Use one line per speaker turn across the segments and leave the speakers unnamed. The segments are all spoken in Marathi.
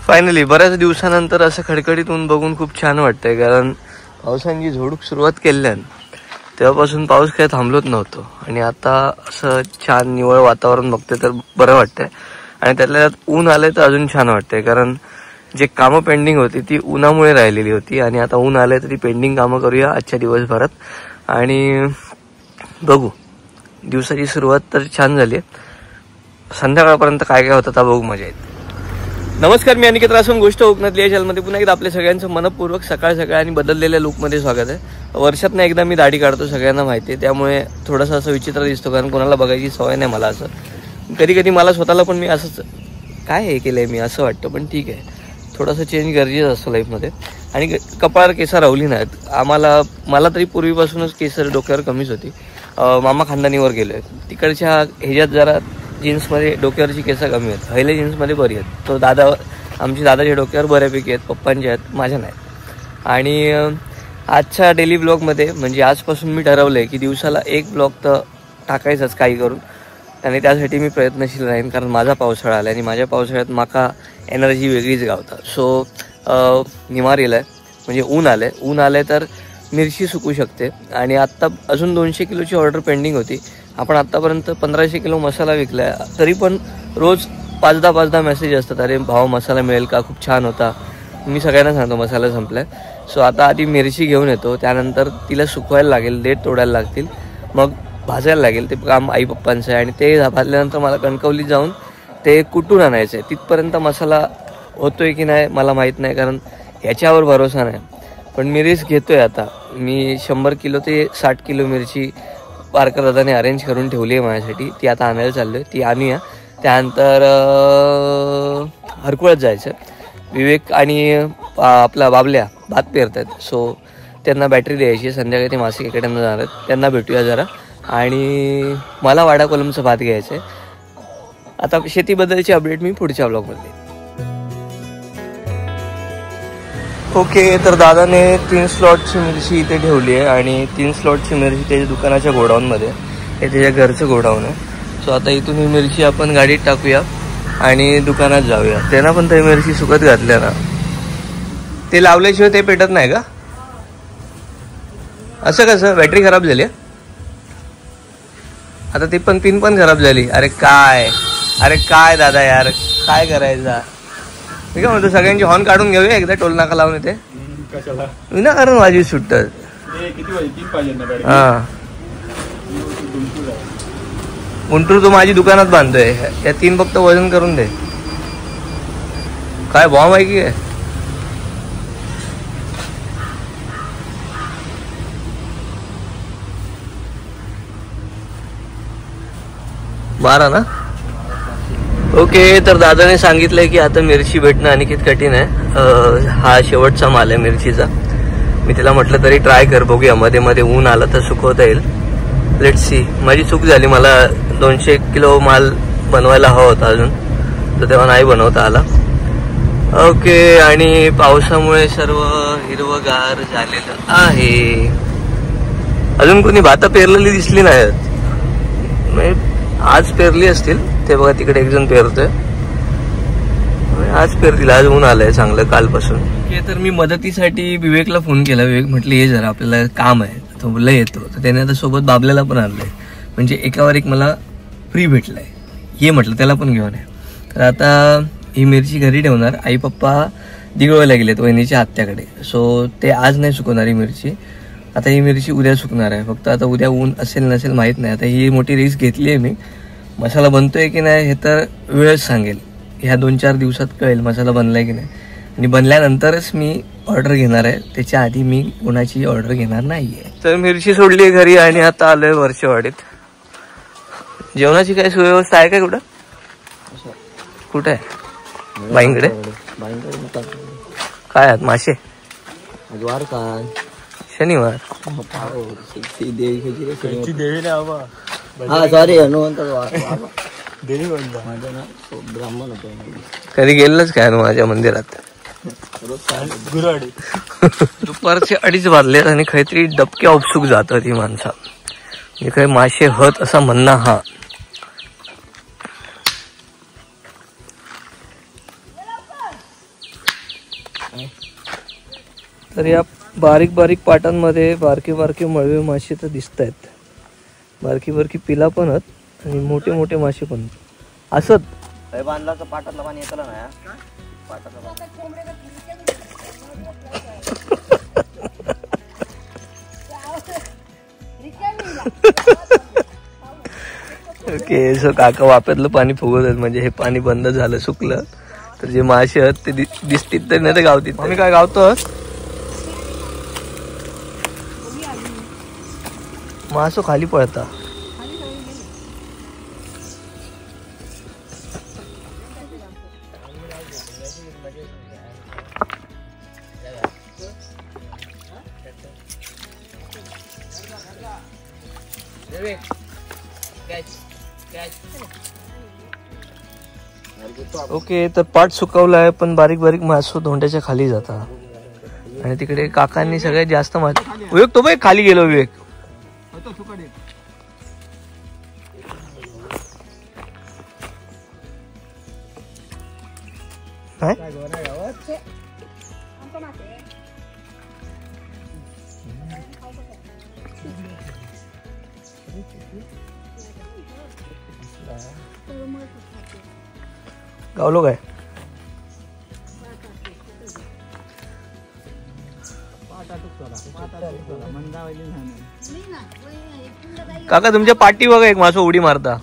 फायनली बऱ्याच दिवसानंतर असं खडखडीत ऊन बघून खूप छान वाटतंय, कारण पावसाने जी झोडूक सुरुवात केली तेव्हापासून पाऊस काही थांबलोच नव्हतो आणि आता असं छान निवळ वातावरण बघते तर बरं वाटतंय. आणि त्यातल्या ऊन आलंय तर अजून छान वाटतंय, कारण जे कामं पेंडिंग होती ती उन्हामुळे राहिलेली होती आणि आता ऊन आलंय तर ती पेंडिंग कामं करूया आजच्या दिवसभरात. आणि बघू, दिवसाची सुरुवात तर छान झाली, संध्याकाळपर्यंत काय काय होतं तर बघू, मजा येते. नमस्कार, मी अनिकेत रासून गोष्ट कोकणातली या चॅनलमध्ये पुन्हा एकदा आपल्या सगळ्यांचं मनपूर्वक सकाळ सकाळ आणि बदललेल्या लुकमध्ये स्वागत आहे. वर्षातनं एकदा मी दाढी काढतो, सगळ्यांना माहिती आहे, त्यामुळे थोडंसं असं विचित्र दिसतो, कारण कोणाला बघायची सवय नाही मला. असं कधी कधी मला स्वतःला पण मी असंच काय हे केलंय मी असं वाटतं, पण ठीक आहे, थोडंसं चेंज गरजेचं असतं लाईफमध्ये. आणि कपाळावर केसं रावली नाहीत मला तरी पूर्वीपासूनच केसर डोक्यावर कमीच होती. मामा खानदानीवर गेलो आहे, तिकडच्या ह्याच्यात जरा जीन्समध्ये डोक्यावरची केसं कमी आहेत, पहिले जीन्समध्ये बरी आहेत. तो आमची दादाच्या डोक्यावर बऱ्यापैकी आहेत, पप्पांच्या आहेत, माझ्या नाही. आणि आजच्या डेली ब्लॉगमध्ये म्हणजे आजपासून मी ठरवलं आहे की दिवसाला एक ब्लॉग तर टाकायचाच काही करून, आणि त्यासाठी मी प्रयत्नशील राहीन, कारण माझा पावसाळा आला आणि माझ्या पावसाळ्यात माका एनर्जी वेगळीच गावता. सो निवार येलं आहे, म्हणजे ऊन आलं तर मिरची सुकू शकते. आणि आत्ता अजून 200 किलोची ऑर्डर पेंडिंग होती. आपण आत्तापर्यंत 1500 किलो मसाला विकला आहे, तरी पण रोज 5-10 मेसेज असतात, अरे भाव मसाला मिळेल का, खूप छान होता. मी सगळ्यांना सांगतो मसाला संपला आहे. सो आता आधी मिरची घेऊन येतो, त्यानंतर तिला सुकवायला लागेल, देठ तोडायला लागतील, मग भाजायला लागेल. ते काम आई पप्पांचं आहे आणि ते भाजल्यानंतर मला कणकवलीत जाऊन ते कुटून आणायचं आहे. तिथपर्यंत मसाला होतोय की नाही मला माहीत नाही, कारण ह्याच्यावर भरोसा नाही. पण मी रिस्क घेतोय आता. मी 100 किलो ते 60 किलो मिरची पारकर दादाने अरेंज करून ठेवली आहे माझ्यासाठी, ती आता आणायला चाललो आहे, ती आणूया. त्यानंतर हरकुळत जायचं. विवेक आणि आपला बाबल्या भात पेरत आहेत, सो त्यांना बॅटरी द्यायची. संध्याकाळी ते मासिक इकड्यांना जाणार आहेत, त्यांना भेटूया जरा. आणि मला वाडा कोलमचं भात घ्यायचं आहे. आता शेतीबद्दलची अपडेट मी पुढच्या ब्लॉगमध्ये. ओके, तर दादाने 3 स्लॉटची मिरची इथे ठेवली आहे आणि 3 स्लॉटची मिरची त्याच्या दुकानाच्या गोडाऊनमध्ये, हे त्याच्या घरचं गोडाऊन आहे. सो आता इथून ही मिरची आपण गाडीत टाकूया आणि दुकानात जाऊया. त्यांना पण ते मिरची सुकत घातल्या ना, ते लावल्याशिवाय ते पेटत नाही का? असं कसं? बॅटरी खराब झाली आता, ती पण पिन पण खराब झाली. अरे काय दादा यार, काय करायचा? मी काय म्हणतो, सगळ्यांची हॉर्न काढून घेऊया एकदा, टोल नाका लावून येते विनाकारण माझी सुटतात. हा, गुंटूर तू माझी दुकानात बांधतोय, या 3 फक्त वजन करून दे. काय बॉम्ब आहे की काय? बारा ना? ओके, तर दादाने सांगितलंय की आता मिरची भेटणं अनिकेत कठीण आहे. हा शेवटचा माल आहे मिरचीचा. मी तिला म्हटलं तरी ट्राय कर, बघूया, मध्ये मध्ये ऊन आला तर सुकवता येईल. Let's see. माझी चूक झाली, मला 200 किलो माल बनवायला हवा होता अजून, तर तेव्हा नाही बनवता आला. ओके, आणि पावसामुळे सर्व हिरवगार झालेलं आहे. अजून कोणी भाता पेरलेली दिसली नाहीत, आज पेरली असतील. ते बघा तिकडे एक जण पेरतोय, आज पेरतील. आज ऊन आलंय चांगलं कालपासून. तर मी मदतीसाठी विवेकला फोन केला. विवेक म्हटलं ये जरा, आपल्याला काम आहे. तो बोलला येतो. तर त्याने आता सोबत बाबल्याला पण आणलंय, म्हणजे एकावर एक मला फ्री भेटलाय. ये म्हटलं त्याला पण घेऊन आहे. तर आता ही मिरची घरी ठेवणार. आई पप्पा दिगळवायला गेलेत वहिनीच्या आत्याकडे, सो ते आज नाही सुकवणार ही मिरची. आता ही मिरची उद्या सुकणार आहे. फक्त आता उद्या ऊन असेल नसेल माहीत नाही. आता ही मोठी रिस्क घेतली आहे मी. मसाला बनतोय की नाही हे तर वेळच सांगेल. ह्या 2-4 दिवसात कळेल मसाला बनलाय की नाही, आणि बनल्यानंतरच मी ऑर्डर घेणार आहे. त्याच्या आधी मी कोणाची ऑर्डर घेणार नाहीये. तर मिरची सोडली घरी आणि आता आलोय वर्षवाडीत. जेवणाची काय सुव्यवस्था आहे काय? कुठे आहे? बाईंकडे. काय आहेत मासे? शनिवार. कधी गेलेलंच काय माझ्या मंदिरात? दुपारचे 2:30 वाजले आणि काहीतरी डबक्या उपसुक जातात ही माणसा. हे काही मासे हत असा म्हणणं. हा तर या बारीक बारीक पाटांमध्ये बारके बारके मळवे मासे तर दिसत आहेत. बारकी बारकी पिला पण आहेत आणि मोठे मोठे मासे पण असत.
बांधलाचं पाटातलं पाणी येतलं ना पाटातलं
ओके. सो काका वाप्यातलं पाणी फुगवत आहेत, म्हणजे हे पाणी बंद झालं सुकलं तर जे मासे आहेत ते दिसतील तर नाही तर गावतील. आम्ही काय गावतो मासो खाली पळता. ओके. तर पाट सुकवलाय पण बारीक बारीक मासो धोंड्याच्या खाली जातात आणि तिकडे काकांनी सगळ्यात जास्त मासे. विवेक तो बाई खाली गेलो. विवेक गावलो काय. काका तुमच्या पाठी बघा एक मासो उडी मारता.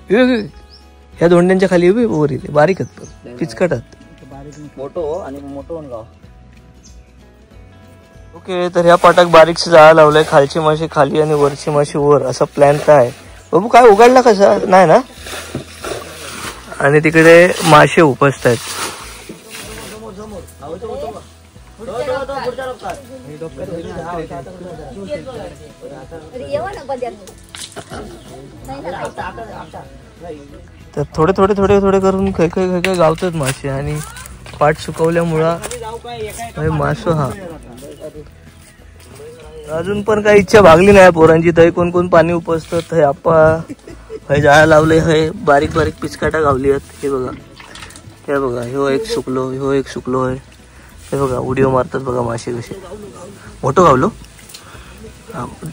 ह्या धोंड्यांच्या खाली उभी वर येते बारीक पिचकटात
मोठो आणि मोठो गाव.
ओके. तर ह्या पाटाक बारीकशी जाळा लावलाय. खालची माशी खाली आणि वरची माशी वर असा प्लॅन काय बाबू. काय उघडला कसा नाही ना. आणि तिकडे मासे उपसत आहेत. तर थोडे थोडे थोडे थोडे करून काही काही काही गावतात मासे आणि पाट सुकवल्यामुळं मासो हा अजून पण काही इच्छा भागली नाही पोरांची. थंय कोण कोण पाणी उपसतं. थंय आप्पा हय जाळा लावले. हय बारीक बारीक पिचकाटा गावली आहेत. हे बघा हे बघा ह्यो एक सुकलो ह्यो एक सुकलो आहे. हे बघा उडिओ मारतात बघा मासे कसे. मोठं गावलो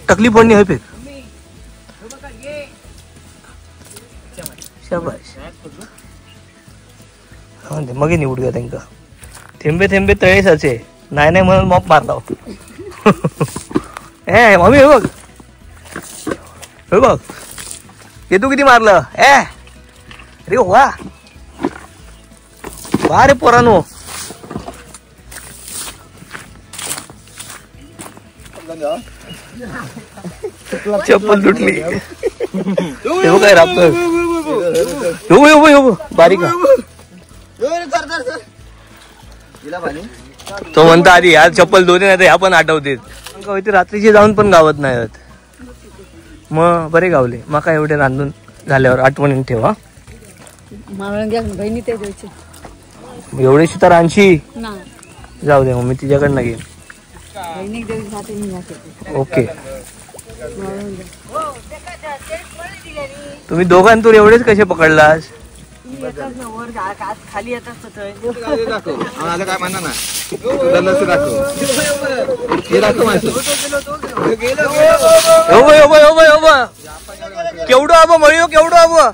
टकली पडणी हय फेक. शाबाश. मग निवड घ्या त्यांका. थेंबे थेंबे तळेसाचे नाही नाही म्हणून मॉप मारला. ए मम्मी हे बघ हे बघ हे तू किती मारलं. अरे वा वा रे पोरानो. चप्पल तुटली. हे बघ काय राबत बारीक. तो म्हणता आधी यार चप्पल धुते नाही तर ह्या पण आठवते. रात्रीचे जाऊन पण गावत नाही. मग बरे गावले. मका एवढे रांधून झाल्यावर आठवणीने ठेवा. एवढीशी तर आणशी जाऊ दे मग मी तिच्याकडनं घेईन. ओके. तुम्ही दोघांतून एवढेच कसे पकडलास.
खाली येतात
काय म्हणा ना
केवढं आबो मळीओ केवढं आबो.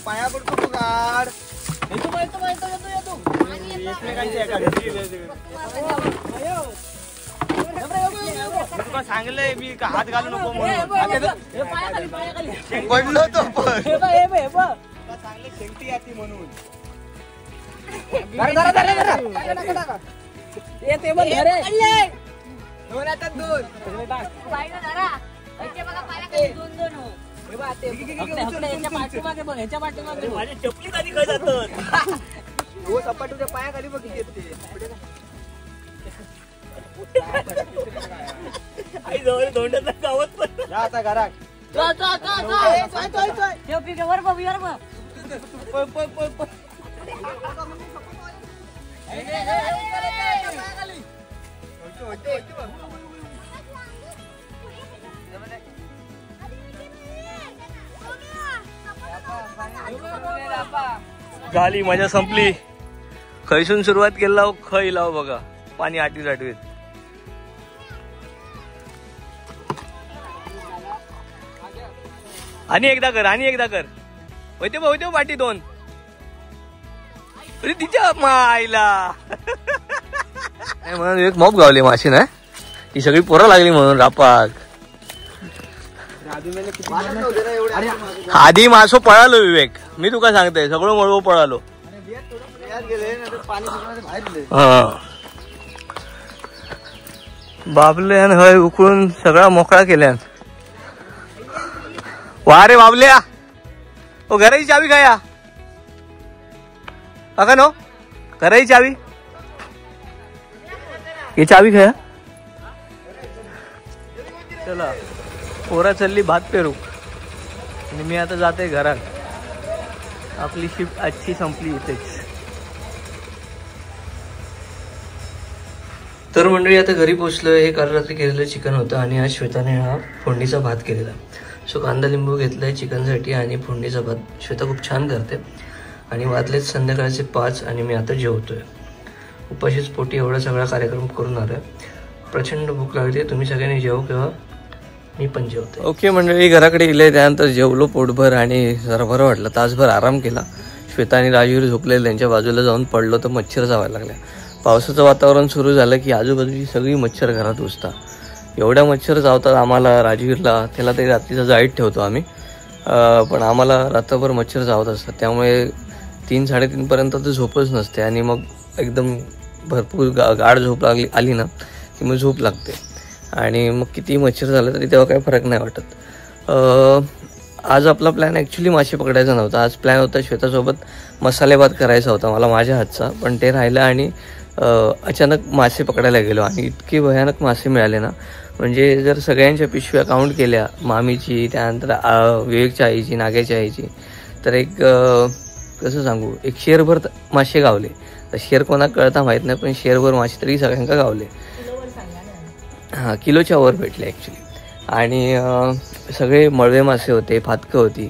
पाया पडतो तू गाड. सांगलंय मी हात घालू नको पडलो तो चांगले शेंगटी आती म्हणून. चपली खाली काय जातात सपाटूच्या पायाखाली बघ आई जवळ धोंड्याचा गावात पण आता घरात
झाली मजा संपली. खैसून सुरुवात केली लाव खै लाव बघा पाणी आठवीत आठवीत. आणि एकदा कर होते पाठी दोन. अरे तिच्या मायला म्हणून एक मॉप गावली माशी ना ती सगळी पोरं लागली म्हणून रापाक. आधी मासो पळालो विवेक मी तुका सांगते सगळं मळवो पळालो. बाबल्यान हय उकळून सगळा मोकळा केल्यान. वा रे बाबल्या ओ घराची चावी खाया अका नो घराची चावी हे चावी खाया. चला पोरा चालली भात पेरू आणि मी आता जाते घरात. आपली शिफ्ट आजची संपली इथेच. तर मंडळी आता घरी पोचलोय. हे काल रात्री केलेलं चिकन होतं आणि आज श्वेताने हा फोडणीचा भात केलेला. सो कांदा लिंबू घेतलाय चिकनसाठी आणि फोडणीचा भात श्वेता खूप छान करते. आणि वाजलेच संध्याकाळचे 5 आणि मी आता जेवतोय. उपाशीच पोटी एवढा सगळा कार्यक्रम करून आलोय. प्रचंड भूक लागली. तुम्ही सगळ्यांनी जेव किंवा मी पण जेवतो. ओके मंडळी घराकडे गेले त्यानंतर जेवलो पोटभर आणि जरा बरं वाटलं. तासभर आराम केला. श्वेता आणि राजवीर झोपलेले त्यांच्या बाजूला जाऊन पडलो तर मच्छर चावायला लागल्या. पावसाचं वातावरण सुरू झालं की आजूबाजूची सगळी मच्छर घरात घुसतात. एवढ्या मच्छर चावतात आम्हाला. राजवीरला त्याला तरी रात्रीचा जाळीत ठेवतो आम्ही पण आम्हाला रात्रभर मच्छर चावत असतात. त्यामुळे 3-3:30 पर्यंत तर झोपच नसते आणि मग एकदम भरपूर गाढ झोप आली ना की मग झोप लागते. आणि मग किती मच्छर झालं तरी तेव्हा काही फरक नाही वाटत. आज आपला प्लॅन ॲक्च्युली मासे पकडायचा नव्हता. आज प्लॅन होता श्वेतासोबत मसाले भात करायचा होता मला माझ्या हातचा. पण ते राहिलं आणि अचानक मासे पकडायला गेलो आणि इतके भयानक मासे मिळाले ना म्हणजे जर सगळ्यांच्या पिशव्या काउंट केल्या मामीची त्यानंतर विवेकच्या आईची नाग्याच्या आईची तर एक कसं सांगू एक शेरभर मासे गावले. तर शेर कोणाक कळता माहीत नाही पण शेरभर मासे तरी सगळ्यांका गावले. हां किलोच्या वर भेटले ॲक्च्युली. आणि सगळे मळवे मासे होते फातकं होती.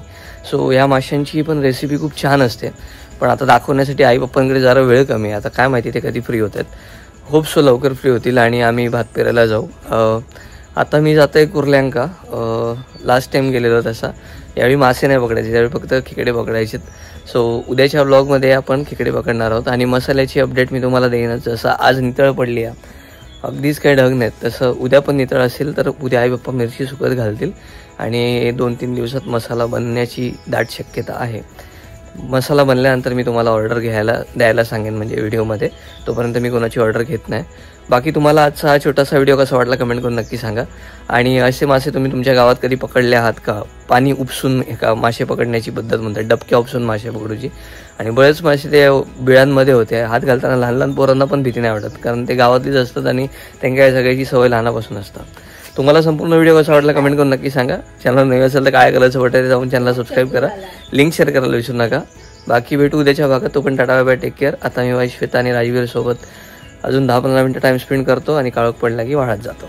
सो ह्या माशांची पण रेसिपी खूप छान असते. पण आता दाखवण्यासाठी आई पप्पांकडे जरा वेळ कमी आहे. आता काय माहिती ते कधी फ्री होतात. होप सो लवकर फ्री होतील आणि आम्ही भात पेरायला जाऊ. आता मी जातो आहे कुर्ल्यांका. लास्ट टाईम गेलेलो तसा. यावेळी मासे नाही पकडायचे त्यावेळी फक्त खेकडे पकडायचे. सो उद्याच्या व्लॉगमध्ये आपण खेकडे पकडणार आहोत आणि मसाल्याची अपडेट मी तुम्हाला देईनच. जसं आज नितळ पडली आहे अगदीच काही ढग नाहीत तसं उद्या पण नितळ असेल तर उद्या आई पप्पा मिरची सुकत घालतील आणि 2-3 दिवसात मसाला बनण्याची दाट शक्यता आहे. मसाला बनल्यानंतर मी तुम्हाला ऑर्डर द्यायला सांगेन म्हणजे व्हिडिओमध्ये. तोपर्यंत मी कोणाची ऑर्डर घेत नाही. बाकी तुम्हाला आजचा हा छोटासा व्हिडिओ कसा वाटला कमेंट करून नक्की सांगा. आणि असे मासे तुम्ही तुमच्या गावात कधी पकडले आहात का. पाणी उपसून एका मासे पकडण्याची पद्धत म्हणतात डबक्या उपसून मासे पकडूची. आणि बरेच मासे ते बिळांमध्ये होते. हात घालताना लहान पोरांना पण भीती नाही वाटत कारण ते गावातलीच असतात आणि त्यांना या सगळ्याची सवय लहानापासून असतात. तुम्हाला संपूर्ण व्हिडिओ कसा वाटला कमेंट करून नक्की सांगा. चॅनल नवीन असेल तर काय करायचं वाटतं जाऊन चॅनलला सबस्क्राईब करा. लिंक शेअर करायला विसरू नका. बाकी भेटू उद्याच्या भागात. तो पण tata bye bye take care. आता मी श्वेता आणि राजवीर सोबत अजून 10-15 मिनिटं टाइम स्पेंड करतो आणि काळोख पडला की वाळत जातो.